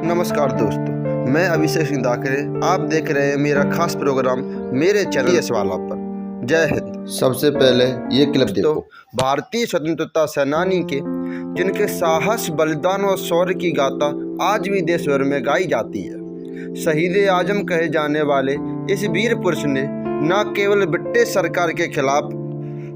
नमस्कार दोस्तों, मैं अभिषेक सिंह दाकरे। आप देख रहे हैं मेरा खास प्रोग्राम मेरे चैनल वाला पर। जय हिंद। सबसे पहले ये क्लिप देखो। भारतीय स्वतंत्रता सेनानी के जिनके साहस, बलिदान और शौर्य की गाथा आज भी देश भर में गाई जाती है। शहीद आजम कहे जाने वाले इस वीर पुरुष ने न केवल ब्रिटिश सरकार के खिलाफ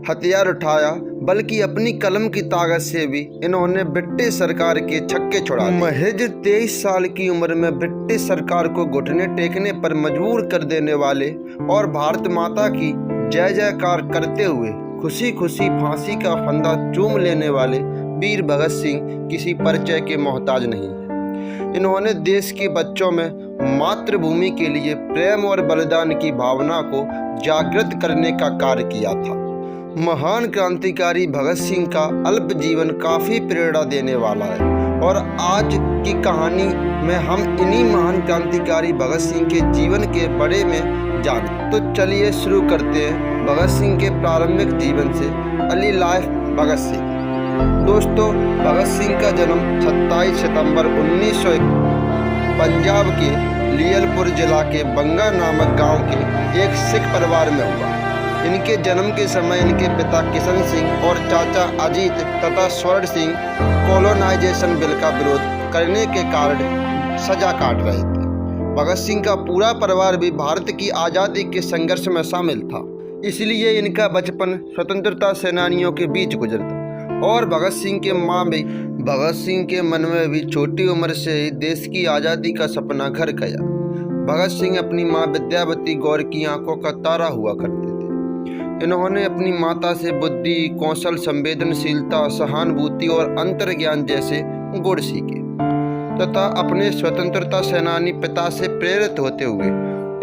हथियार उठाया, बल्कि अपनी कलम की ताकत से भी इन्होंने ब्रिटिश सरकार के छक्के छुड़ा दिए। महज 23 साल की उम्र में ब्रिटिश सरकार को घुटने टेकने पर मजबूर कर देने वाले और भारत माता की जय जयकार करते हुए खुशी खुशी फांसी का फंदा चूम लेने वाले वीर भगत सिंह किसी परिचय के मोहताज नहीं है। इन्होंने देश के बच्चों में मातृभूमि के लिए प्रेम और बलिदान की भावना को जागृत करने का कार्य किया था। महान क्रांतिकारी भगत सिंह का अल्प जीवन काफ़ी प्रेरणा देने वाला है और आज की कहानी में हम इन्हीं महान क्रांतिकारी भगत सिंह के जीवन के बारे में जानें। तो चलिए शुरू करते हैं भगत सिंह के प्रारंभिक जीवन से। Early life Bhagat Singh. दोस्तों, भगत सिंह का जन्म 27 सितंबर 1901 पंजाब के लीलपुर जिला के बंगा नामक गांव के एक सिख परिवार में हुआ। इनके जन्म के समय इनके पिता किशन सिंह और चाचा अजीत तथा स्वर्ण सिंह कॉलोनाइजेशन बिल का विरोध करने के कारण सजा काट रहे थे। भगत सिंह का पूरा परिवार भी भारत की आज़ादी के संघर्ष में शामिल था, इसलिए इनका बचपन स्वतंत्रता सेनानियों के बीच गुजरता और भगत सिंह के मन में भी छोटी उम्र से ही देश की आज़ादी का सपना घर गया। भगत सिंह अपनी माँ विद्यावती गौर की आंखों का तारा हुआ करते थे। इन्होंने अपनी माता से बुद्धि, कौशल, संवेदनशीलता, सहानुभूति और अंतर्ज्ञान जैसे गुण सीखे तथा अपने स्वतंत्रता सेनानी पिता से प्रेरित होते हुए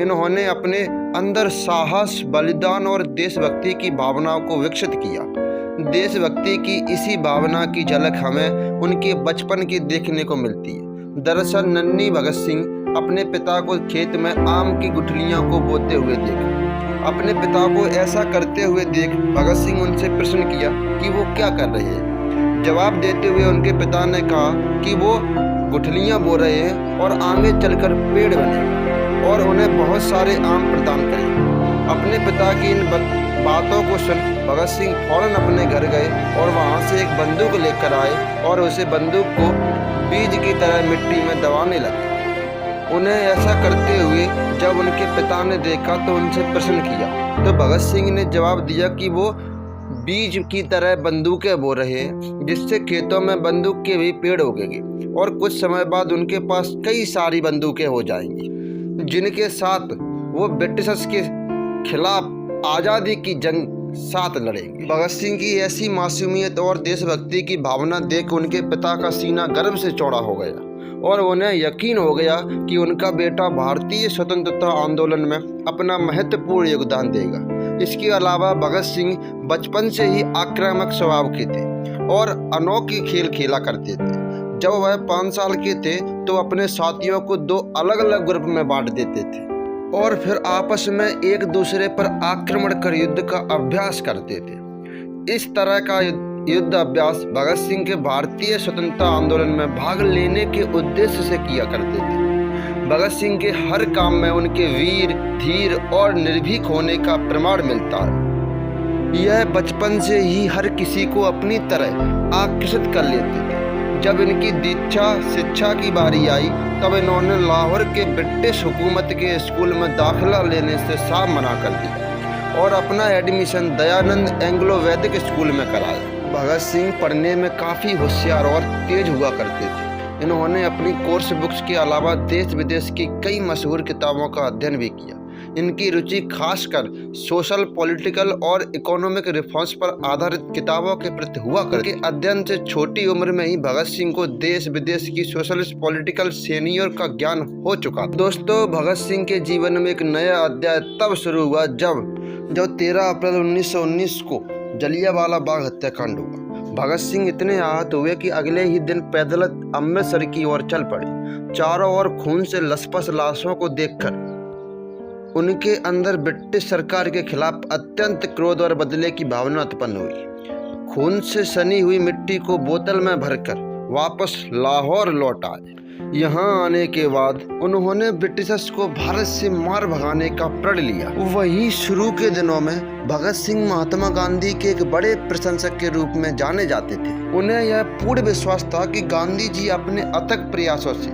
इन्होंने अपने अंदर साहस, बलिदान और देशभक्ति की भावनाओं को विकसित किया। देशभक्ति की इसी भावना की झलक हमें उनके बचपन की देखने को मिलती है। दरअसल नन्ही भगत सिंह अपने पिता को खेत में आम की गुठलियों को बोते हुए देखा। अपने पिता को ऐसा करते हुए देख भगत सिंह उनसे प्रश्न किया कि वो क्या कर रहे हैं। जवाब देते हुए उनके पिता ने कहा कि वो गुठलियां बो रहे हैं और आगे चलकर पेड़ बनेगा और उन्हें बहुत सारे आम प्रदान करेंगे। अपने पिता की इन बातों को सुन भगत सिंह फौरन अपने घर गए और वहां से एक बंदूक लेकर आए और उसे बंदूक को बीज की तरह मिट्टी में दबाने लगे। उन्हें ऐसा करते हुए जब उनके पिता ने देखा तो उनसे प्रश्न किया, तो भगत सिंह ने जवाब दिया कि वो बीज की तरह बंदूकें बो रहे हैं, जिससे खेतों में बंदूक के भी पेड़ उगेंगे और कुछ समय बाद उनके पास कई सारी बंदूकें हो जाएंगी, जिनके साथ वो ब्रिटिशर्स के खिलाफ आज़ादी की जंग साथ लड़ेंगे। भगत सिंह की ऐसी मासूमियत और देशभक्ति की भावना देख उनके पिता का सीना गर्व से चौड़ा हो गया और उन्हें यकीन हो गया कि उनका बेटा भारतीय स्वतंत्रता आंदोलन में अपना महत्वपूर्ण योगदान देगा। इसके अलावा भगत सिंह बचपन से ही आक्रामक स्वभाव के थे और अनोखे खेल खेला करते थे। जब वह 5 साल के थे तो अपने साथियों को 2 अलग अलग ग्रुप में बांट देते थे और फिर आपस में एक दूसरे पर आक्रमण कर युद्ध का अभ्यास करते थे। इस तरह का युद्ध अभ्यास भगत सिंह के भारतीय स्वतंत्रता आंदोलन में भाग लेने के उद्देश्य से किया करते थे। भगत सिंह के हर काम में उनके वीर, धीर और निर्भीक होने का प्रमाण मिलता है। यह बचपन से ही हर किसी को अपनी तरह आकर्षित कर लेते थे। जब इनकी दीक्षा शिक्षा की बारी आई तब इन्होंने लाहौर के ब्रिटिश हुकूमत के स्कूल में दाखिला लेने से साफ मना कर दिया और अपना एडमिशन दयानंद एंग्लो वैदिक स्कूल में कराया। भगत सिंह पढ़ने में काफ़ी होशियार और तेज हुआ करते थे। इन्होंने अपनी कोर्स बुक्स के अलावा देश विदेश की कई मशहूर किताबों का अध्ययन भी किया। इनकी रुचि खासकर सोशल, पॉलिटिकल और इकोनॉमिक रिफॉर्म्स पर आधारित किताबों के प्रति हुआ करती। अध्ययन से छोटी उम्र में ही भगत सिंह को देश विदेश की सोशलिस्ट पॉलिटिकल श्रेणियों का ज्ञान हो चुका था। दोस्तों, भगत सिंह के जीवन में एक नया अध्याय तब शुरू हुआ जब 13 अप्रैल 1919 को जलियांवाला बाग हत्याकांड हुआ। भगत सिंह इतने आहत हुए कि अगले ही दिन पैदल अमृतसर की ओर चल पड़े। चारों ओर खून से लसपस लाशों को देखकर उनके अंदर ब्रिटिश सरकार के खिलाफ अत्यंत क्रोध और बदले की भावना उत्पन्न हुई। खून से सनी हुई मिट्टी को बोतल में भरकर वापस लाहौर लौट आए। यहाँ आने के बाद उन्होंने ब्रिटिशर्स को भारत से मार भगाने का प्रण लिया। वही शुरू के दिनों में भगत सिंह महात्मा गांधी के एक बड़े प्रशंसक के रूप में जाने जाते थे। उन्हें यह पूर्ण विश्वास था कि गांधी जी अपने अथक प्रयासों से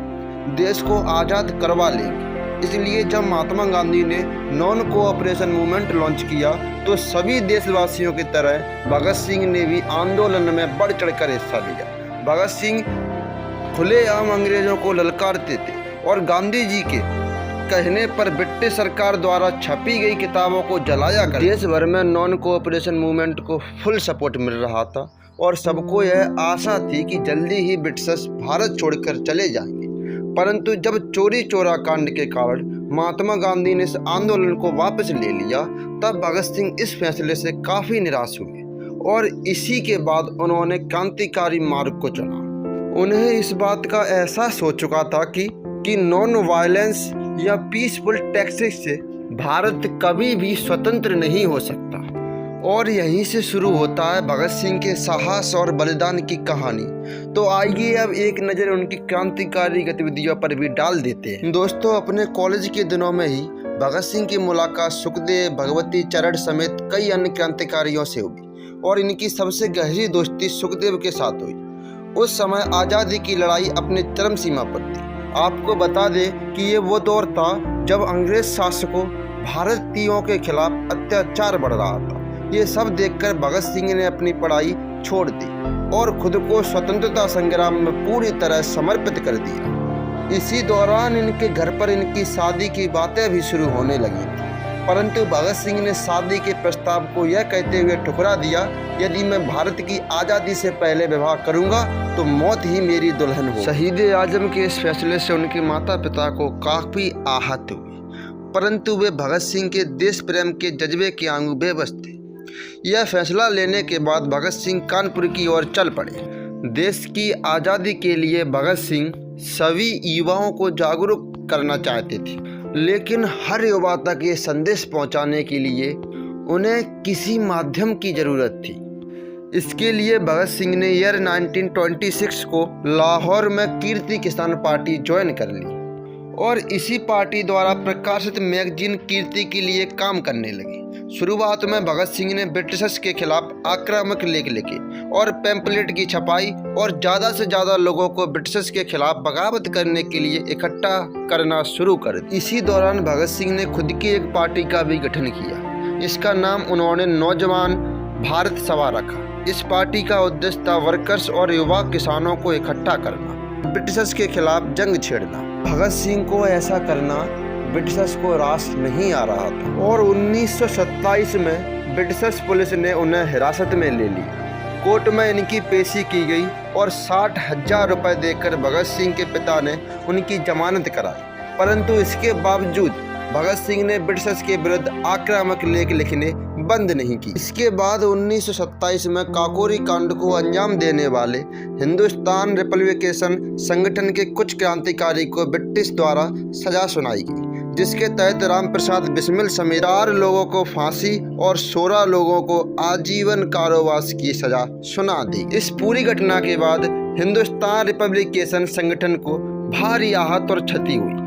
देश को आज़ाद करवा लेंगे। इसलिए जब महात्मा गांधी ने नॉन कोऑपरेशन मूवमेंट लॉन्च किया तो सभी देशवासियों की तरह भगत सिंह ने भी आंदोलन में बढ़ चढ़कर हिस्सा लिया। भगत सिंह खुलेआम अंग्रेजों को ललकारते थे और गांधी जी के कहने पर ब्रिटिश सरकार द्वारा छपी गई किताबों को जलाया कर देश भर में नॉन कोऑपरेशन मूवमेंट को फुल सपोर्ट मिल रहा था और सबको यह आशा थी कि जल्दी ही ब्रिटिशर्स भारत छोड़कर चले जाएंगे। परंतु जब चोरी चोरा कांड के कारण महात्मा गांधी ने इस आंदोलन को वापस ले लिया तब भगत सिंह इस फैसले से काफ़ी निराश हुए और इसी के बाद उन्होंने क्रांतिकारी मार्ग को चुना। उन्हें इस बात का एहसास हो चुका था कि नॉन वायलेंस या पीसफुल टैक्टिक्स से भारत कभी भी स्वतंत्र नहीं हो सकता। और यहीं से शुरू होता है भगत सिंह के साहस और बलिदान की कहानी। तो आइए अब एक नज़र उनकी क्रांतिकारी गतिविधियों पर भी डाल देते हैं। दोस्तों, अपने कॉलेज के दिनों में ही भगत सिंह की मुलाकात सुखदेव, भगवती चरण समेत कई अन्य क्रांतिकारियों से हुई और इनकी सबसे गहरी दोस्ती सुखदेव के साथ हुई। उस समय आज़ादी की लड़ाई अपने चरम सीमा पर थी। आपको बता दें कि ये वो दौर था जब अंग्रेज शासकों भारतीयों के खिलाफ अत्याचार बढ़ रहा था। ये सब देखकर भगत सिंह ने अपनी पढ़ाई छोड़ दी और खुद को स्वतंत्रता संग्राम में पूरी तरह समर्पित कर दिया। इसी दौरान इनके घर पर इनकी शादी की बातें भी शुरू होने लगी थी, परंतु भगत सिंह ने शादी के प्रस्ताव को यह कहते हुए ठुकरा दिया, यदि मैं भारत की आज़ादी से पहले विवाह करूंगा तो मौत ही मेरी दुल्हन हो। शहीद आजम के इस फैसले से उनके माता पिता को काफ़ी आहत हुई, परंतु वे भगत सिंह के देश प्रेम के जज्बे के आंगू बेबस थे। यह फैसला लेने के बाद भगत सिंह कानपुर की ओर चल पड़े। देश की आज़ादी के लिए भगत सिंह सभी युवाओं को जागरूक करना चाहते थे, लेकिन हर युवा तक ये संदेश पहुंचाने के लिए उन्हें किसी माध्यम की ज़रूरत थी। इसके लिए भगत सिंह ने ईयर 1926 को लाहौर में कीर्ति किसान पार्टी ज्वाइन कर ली और इसी पार्टी द्वारा प्रकाशित मैगजीन कीर्ति के लिए काम करने लगे। शुरुआत में भगत सिंह ने ब्रिटिशर्स के खिलाफ आक्रामक लेख लिखे और पैम्पलेट की छपाई और ज़्यादा से ज़्यादा लोगों को ब्रिटिशर्स के खिलाफ बगावत करने के लिए इकट्ठा करना शुरू कर दिया। इसी दौरान भगत सिंह ने खुद की एक पार्टी का भी गठन किया। इसका नाम उन्होंने नौजवान भारत सभा रखा। इस पार्टी का उद्देश्य था वर्कर्स और युवा किसानों को इकट्ठा करना, ब्रिटिशर्स के खिलाफ जंग छेड़ना। भगत सिंह को ऐसा करना ब्रिटिशर्स को रास नहीं आ रहा था और 1927 में ब्रिटिशर्स पुलिस ने उन्हें हिरासत में ले लिया। कोर्ट में इनकी पेशी की गई और 60,000 रुपये देकर भगत सिंह के पिता ने उनकी जमानत कराई, परंतु इसके बावजूद भगत सिंह ने ब्रिटिशर्स के विरुद्ध आक्रामक लेख लिखने बंद नहीं की। इसके बाद 1927 में काकोरी कांड को अंजाम देने वाले हिंदुस्तान रिपब्लिकेशन संगठन के कुछ क्रांतिकारी को ब्रिटिश द्वारा सजा सुनाई गई, जिसके तहत राम प्रसाद बिस्मिल समेत 4 लोगों को फांसी और 16 लोगों को आजीवन कारावास की सजा सुना दी। इस पूरी घटना के बाद हिंदुस्तान रिपब्लिकेशन संगठन को भारी आहत और क्षति हुई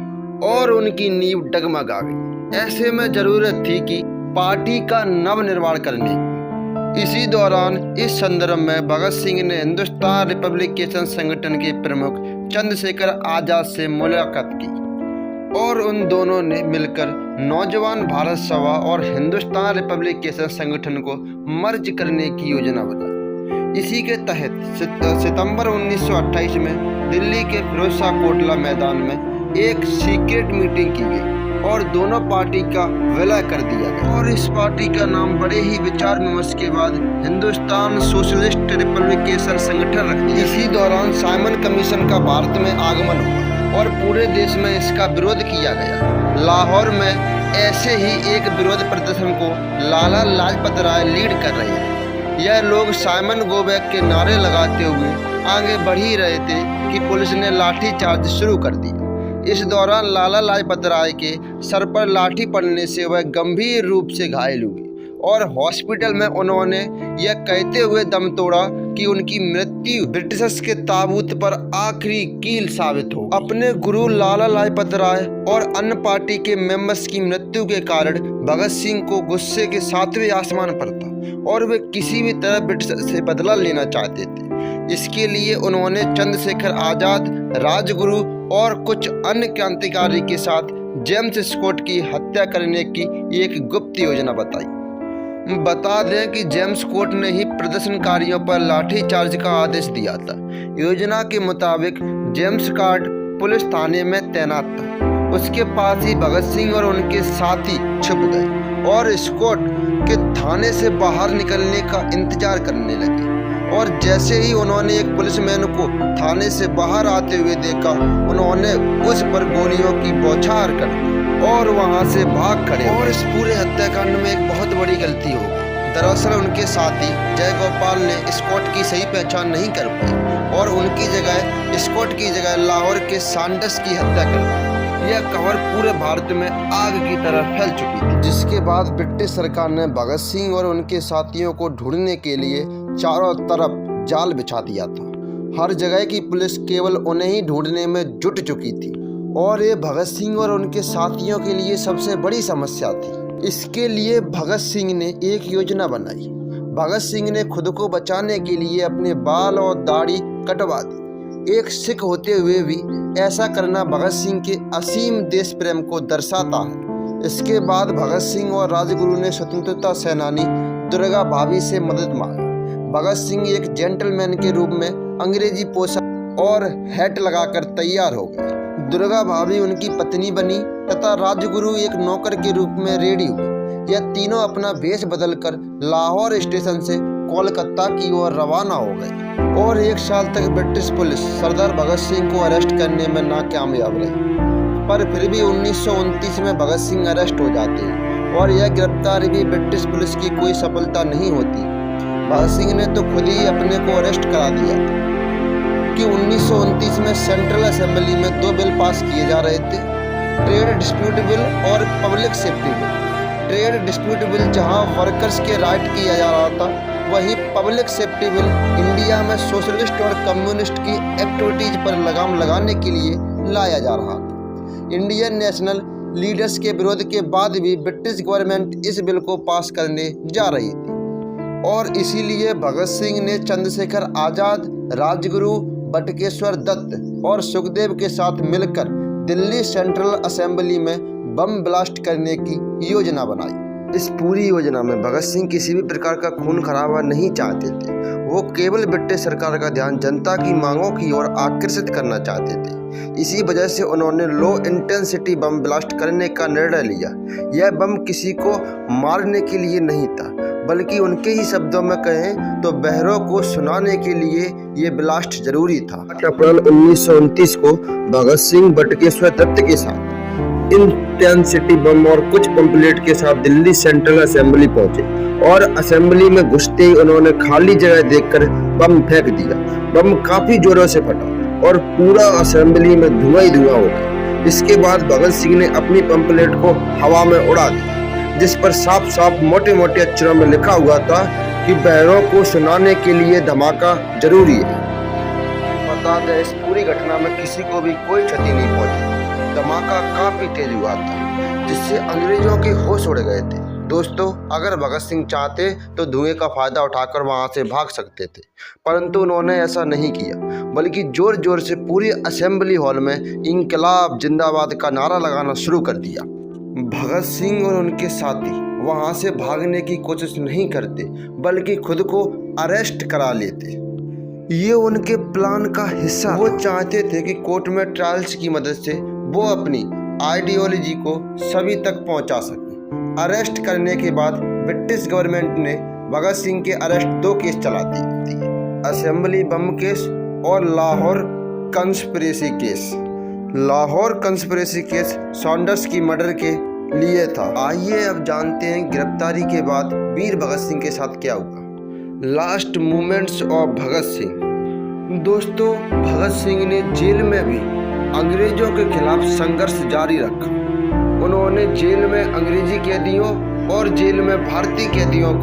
और उनकी नींव डगमगा गई। ऐसे में जरूरत थी कि पार्टी का नवनिर्माण करने की। इसी दौरान इस संदर्भ में भगत सिंह ने हिंदुस्तान रिपब्लिकेशन संगठन के प्रमुख चंद्रशेखर आजाद से मुलाकात की और उन दोनों ने मिलकर नौजवान भारत सभा और हिंदुस्तान रिपब्लिकेशन संगठन को मर्ज करने की योजना बनाई। इसी के तहत सितंबर 1928 में दिल्ली के फिरोजशाह कोटला मैदान में एक सीक्रेट मीटिंग की गई और दोनों पार्टी का विलय कर दिया गया और इस पार्टी का नाम बड़े ही विचार विमर्श के बाद हिंदुस्तान सोशलिस्ट रिपब्लिकेशन संगठन रख दिया। इसी दौरान साइमन कमीशन का भारत में आगमन हुआ और पूरे देश में इसका विरोध किया गया। लाहौर में ऐसे ही एक विरोध प्रदर्शन को लाला लाजपत राय लीड कर रहे हैं। यह लोग साइमन गो बैक के नारे लगाते हुए आगे बढ़ ही रहे थे कि पुलिस ने लाठीचार्ज शुरू कर दिया। इस दौरान लाला लाजपत राय के सर पर लाठी पड़ने से वह गंभीर रूप से घायल हुए और हॉस्पिटल में उन्होंने यह कहते हुए दम तोड़ा कि उनकी मृत्यु ब्रिटिशर्स के ताबूत पर आखिरी कील साबित हो। अपने गुरु लाला लाजपत राय और अन्य पार्टी के मेंबर्स की मृत्यु के कारण भगत सिंह को गुस्से के 7वें आसमान पर था और वे किसी भी तरह ब्रिटिशर्स से बदला लेना चाहते थे। इसके लिए उन्होंने चंद्रशेखर आजाद, राजगुरु और कुछ अन्य क्रांतिकारी के साथ जेम्स स्कॉट की हत्या करने की एक गुप्त योजना बताई। बता दें कि जेम्स स्कॉट ने ही प्रदर्शनकारियों पर लाठीचार्ज का आदेश दिया था। योजना के मुताबिक जेम्स स्कॉट पुलिस थाने में तैनात था। उसके पास ही भगत सिंह और उनके साथी छुप गए और स्कॉट के थाने से बाहर निकलने का इंतजार करने लगे। और जैसे ही उन्होंने एक पुलिसमैन को थाने से बाहर आते हुए देखा, उन्होंने उस पर गोलियों की बौछार कर दी और वहां से भाग खड़े। और इस पूरे हत्याकांड में एक बहुत बड़ी गलती हो गई। दरअसल उनके साथी जयगोपाल ने स्कॉट की सही पहचान नहीं कर पाई और उनकी जगह स्कॉट की जगह लाहौर के सैंडर्स की हत्या कर दी। यह खबर पूरे भारत में आग की तरह फैल चुकी थी, जिसके बाद ब्रिटिश सरकार ने भगत सिंह और उनके साथियों को ढूंढने के लिए चारों तरफ जाल बिछा दिया था। हर जगह की पुलिस केवल उन्हें ही ढूंढने में जुट चुकी थी और ये भगत सिंह और उनके साथियों के लिए सबसे बड़ी समस्या थी। इसके लिए भगत सिंह ने एक योजना बनाई। भगत सिंह ने खुद को बचाने के लिए अपने बाल और दाढ़ी कटवा दी। एक सिख होते हुए भी ऐसा करना भगत सिंह के असीम देश प्रेम को दर्शाता है। इसके बाद भगत सिंह और राजगुरु ने स्वतंत्रता सेनानी दुर्गा भाभी से मदद मांगी। भगत सिंह एक जेंटलमैन के रूप में अंग्रेजी पोशाक और हैट लगाकर तैयार हो गए। दुर्गा भाभी उनकी पत्नी बनी तथा राजगुरु एक नौकर के रूप में रेडी हुए। यह तीनों अपना भेष बदलकर लाहौर स्टेशन से कोलकाता की ओर रवाना हो गए और 1 साल तक ब्रिटिश पुलिस सरदार भगत सिंह को अरेस्ट करने में नाकामयाब रही। पर फिर भी 1929 में भगत सिंह अरेस्ट हो जाते हैं और यह गिरफ्तारी भी ब्रिटिश पुलिस की कोई सफलता नहीं होती। भगत सिंह ने तो खुद ही अपने को अरेस्ट करा दिया था कि 1929 में सेंट्रल असेंबली में 2 बिल पास किए जा रहे थे, ट्रेड डिस्प्यूट बिल और public safety bill. Trade dispute bill जहां वर्कर्स के राइट किया जा रहा था, वहीं पब्लिक सेफ्टी बिल इंडिया में सोशलिस्ट और कम्युनिस्ट की एक्टिविटीज पर लगाम लगाने के लिए लाया जा रहा था। इंडियन नेशनल लीडर्स के विरोध के बाद भी ब्रिटिश गवर्नमेंट इस बिल को पास करने जा रही थी और इसीलिए भगत सिंह ने चंद्रशेखर आजाद, राजगुरु, बटुकेश्वर दत्त और सुखदेव के साथ मिलकर दिल्ली सेंट्रल असेंबली में बम ब्लास्ट करने की योजना बनाई। इस पूरी योजना में भगत सिंह किसी भी प्रकार का खून खराबा नहीं चाहते थे। वो केवल ब्रिटिश सरकार का ध्यान जनता की मांगों की ओर आकर्षित करना चाहते थे। इसी वजह से उन्होंने लो इंटेंसिटी बम ब्लास्ट करने का निर्णय लिया। यह बम किसी को मारने के लिए नहीं था, बल्कि उनके ही शब्दों में कहें तो बहरों को सुनाने के लिए ये ब्लास्ट जरूरी था। 8 अप्रैल 1929 को भगत सिंह बटुकेश्वर दत्त के साथ इंटेंसिटी बम और कुछ पंपलेट के साथ दिल्ली सेंट्रल असेंबली पहुंचे और असेंबली में घुसते ही उन्होंने खाली जगह देखकर बम फेंक दिया। बम काफी जोरों से फटा और पूरा असेंबली में धुआं ही धुआं हो गया। इसके बाद भगत सिंह ने अपनी पंपलेट को हवा में उड़ा दिया, जिस पर साफ साफ मोटे मोटे अक्षरों में लिखा हुआ था कि बहरों को सुनाने के लिए धमाका जरूरी है। बता दें, इस पूरी घटना में किसी को भी कोई क्षति नहीं पहुंची। धमाका काफी तेज हुआ था, जिससे अंग्रेजों के होश उड़ गए थे। दोस्तों, अगर भगत सिंह चाहते तो धुएं का फायदा उठाकर वहां से भाग सकते थे, परंतु उन्होंने ऐसा नहीं किया, बल्कि जोर जोर से पूरी असेंबली हॉल में इंकलाब जिंदाबाद का नारा लगाना शुरू कर दिया। भगत सिंह और उनके साथी वहां से भागने की कोशिश नहीं करते, बल्कि खुद को अरेस्ट करा लेते। ये उनके प्लान का हिस्सा। वो चाहते थे कि कोर्ट में ट्रायल्स की मदद से वो अपनी आइडियोलॉजी को सभी तक पहुंचा सके। अरेस्ट करने के बाद ब्रिटिश गवर्नमेंट ने भगत सिंह के अरेस्ट 2 केस चला दिए, असेंबली बम केस और Lahore conspiracy case. Lahore conspiracy case Sanders की मर्डर के लिए था। आइए अब जानते हैं गिरफ्तारी के बाद वीर भगत सिंह के साथ क्या हुआ। Last movements of Bhagat Singh. दोस्तों, भगत सिंह ने जेल में भी अंग्रेजों के खिलाफ संघर्ष जारी रखा। उन्होंने जेल में अंग्रेजी कैदियों और जेल में भारतीय कैदियों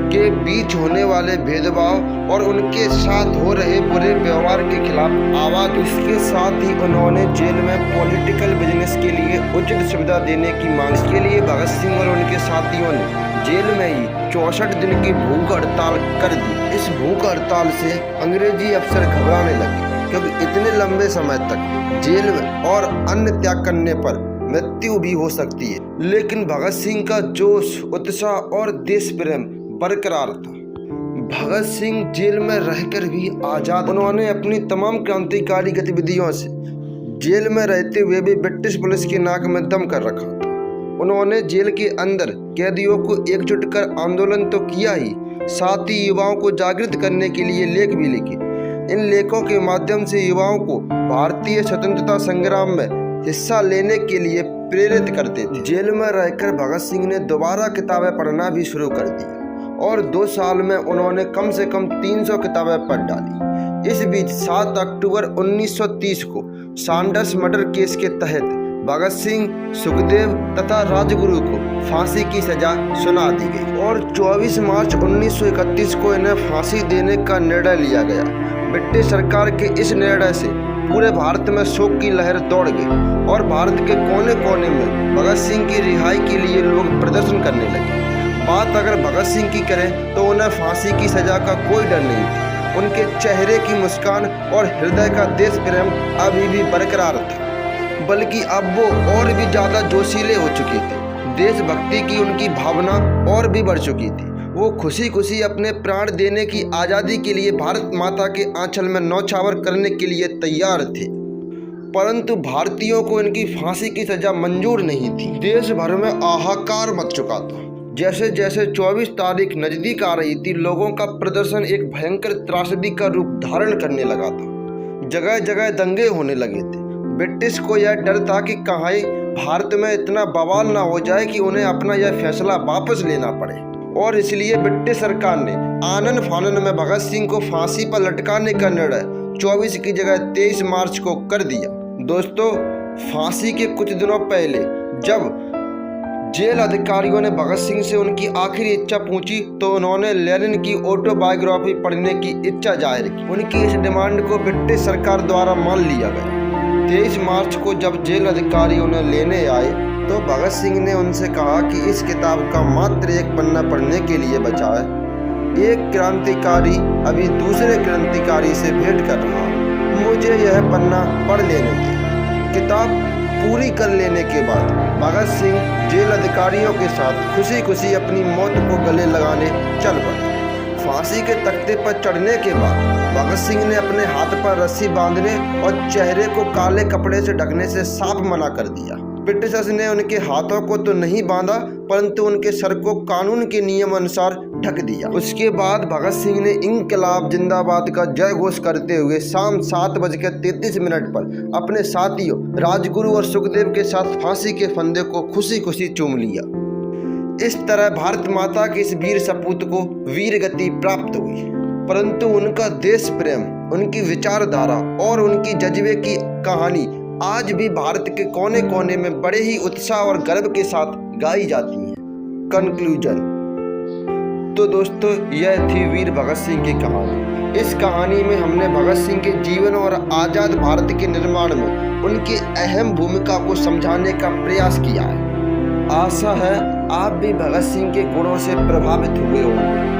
के बीच होने वाले भेदभाव और उनके साथ हो रहे बुरे व्यवहार के खिलाफ आवाज। इसके साथ ही उन्होंने जेल में पॉलिटिकल बिजनेस के लिए उचित सुविधा देने की मांग। इसके लिए भगत सिंह और उनके साथियों ने जेल में ही 64 दिन की भूख हड़ताल कर दी। इस भूख हड़ताल से अंग्रेजी अफसर घबराने लगे, क्योंकि इतने लंबे समय तक जेल में और अन्न त्याग करने पर मृत्यु भी हो सकती है। लेकिन भगत सिंह का जोश, उत्साह और देश प्रेम बरकरार था। भगत सिंह जेल में रहकर भी आजाद। उन्होंने अपनी तमाम क्रांतिकारी गतिविधियों से जेल में रहते हुए भी ब्रिटिश पुलिस की नाक में दम कर रखा था। उन्होंने जेल के अंदर कैदियों को एकजुट कर आंदोलन तो किया ही, साथ ही युवाओं को जागृत करने के लिए लेख भी लिखे। इन लेखों के माध्यम से युवाओं को भारतीय स्वतंत्रता संग्राम में हिस्सा लेने के लिए प्रेरित करते थे। जेल में रहकर भगत सिंह ने दोबारा किताबें पढ़ना भी शुरू कर दिया और 2 साल में उन्होंने कम से कम 300 किताबें पढ़ डाली। इस बीच 7 अक्टूबर 1930 को सैंडर्स मर्डर केस के तहत भगत सिंह, सुखदेव तथा राजगुरु को फांसी की सजा सुना दी गई और 24 मार्च 1931 को इन्हें फांसी देने का निर्णय लिया गया। ब्रिटिश सरकार के इस निर्णय से पूरे भारत में शोक की लहर दौड़ गई और भारत के कोने कोने में भगत सिंह की रिहाई के लिए लोग प्रदर्शन करने लगे। बात अगर भगत सिंह की करें तो उन्हें फांसी की सजा का कोई डर नहीं था। उनके चेहरे की मुस्कान और हृदय का देश प्रेम अभी भी बरकरार था, बल्कि अब वो और भी ज़्यादा जोशीले हो चुके थे। देशभक्ति की उनकी भावना और भी बढ़ चुकी थी। वो खुशी खुशी अपने प्राण देने की आज़ादी के लिए भारत माता के आंचल में नौछावर करने के लिए तैयार थे, परंतु भारतीयों को इनकी फांसी की सजा मंजूर नहीं थी। देश भर में हाहाकार मच चुका था। जैसे जैसे 24 तारीख नज़दीक आ रही थी, लोगों का प्रदर्शन एक भयंकर त्रासदी का रूप धारण करने लगा था। जगह जगह दंगे होने लगे थे। ब्रिटिश को यह डर था कि कहीं भारत में इतना बवाल ना हो जाए कि उन्हें अपना यह फैसला वापस लेना पड़े, और इसलिए ब्रिटिश सरकार ने आनन फानन में भगत सिंह को फांसी पर लटकाने का निर्णय 24 की जगह 23 मार्च को कर दिया। दोस्तों, फांसी के कुछ दिनों पहले जब जेल अधिकारियों ने भगत सिंह से उनकी आखिरी इच्छा पूछी तो उन्होंने लेनिन की ऑटोबायोग्राफी पढ़ने की इच्छा जाहिर की। उनकी इस डिमांड को ब्रिटिश सरकार द्वारा मान लिया गया। 23 मार्च को जब जेल अधिकारी उन्हें लेने आए तो भगत सिंह ने उनसे कहा कि इस किताब का मात्र एक पन्ना पढ़ने के लिए बचा है। एक क्रांतिकारी अभी दूसरे क्रांतिकारी से भेंट कर रहा है, मुझे यह पन्ना पढ़ लेने दें। किताब पूरी कर लेने के बाद भगत सिंह जेल अधिकारियों के साथ खुशी खुशी अपनी मौत को गले लगाने चल पड़े। फांसी के तख्ते पर चढ़ने के बाद भगत सिंह ने अपने हाथ पर रस्सी बांधने और चेहरे को काले कपड़े से ढकने से साफ मना कर दिया। ब्रिटिशर्स ने उनके हाथों को तो नहीं बांधा, परंतु उनके सर को कानून के नियम अनुसार ढक दिया। उसके बाद भगत सिंह ने इंकलाब जिंदाबाद का जय घोष करते हुए शाम 7:33 पर अपने साथियों राजगुरु और सुखदेव के साथ फांसी के फंदे को खुशी खुशी चूम लिया। इस तरह भारत माता के इस वीर सपूत को वीर गति प्राप्त हुई, परंतु उनका देश प्रेम, उनकी विचारधारा और उनकी जज्बे की कहानी आज भी भारत के कोने कोने में बड़े ही उत्साह और गर्व के साथ गाई जाती है। कंक्लूजन। तो दोस्तों, यह थी वीर भगत सिंह की कहानी। इस कहानी में हमने भगत सिंह के जीवन और आज़ाद भारत के निर्माण में उनकी अहम भूमिका को समझाने का प्रयास किया है। आशा है आप भी भगत सिंह के गुणों से प्रभावित हुए होंगे।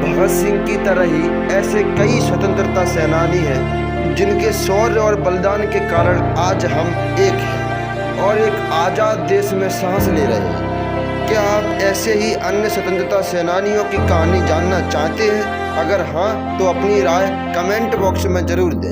भगत सिंह की तरह ही ऐसे कई स्वतंत्रता सेनानी हैं जिनके शौर्य और बलिदान के कारण आज हम एक हैं और एक आज़ाद देश में सांस ले रहे हैं। क्या आप ऐसे ही अन्य स्वतंत्रता सेनानियों की कहानी जानना चाहते हैं? अगर हाँ, तो अपनी राय कमेंट बॉक्स में ज़रूर दें।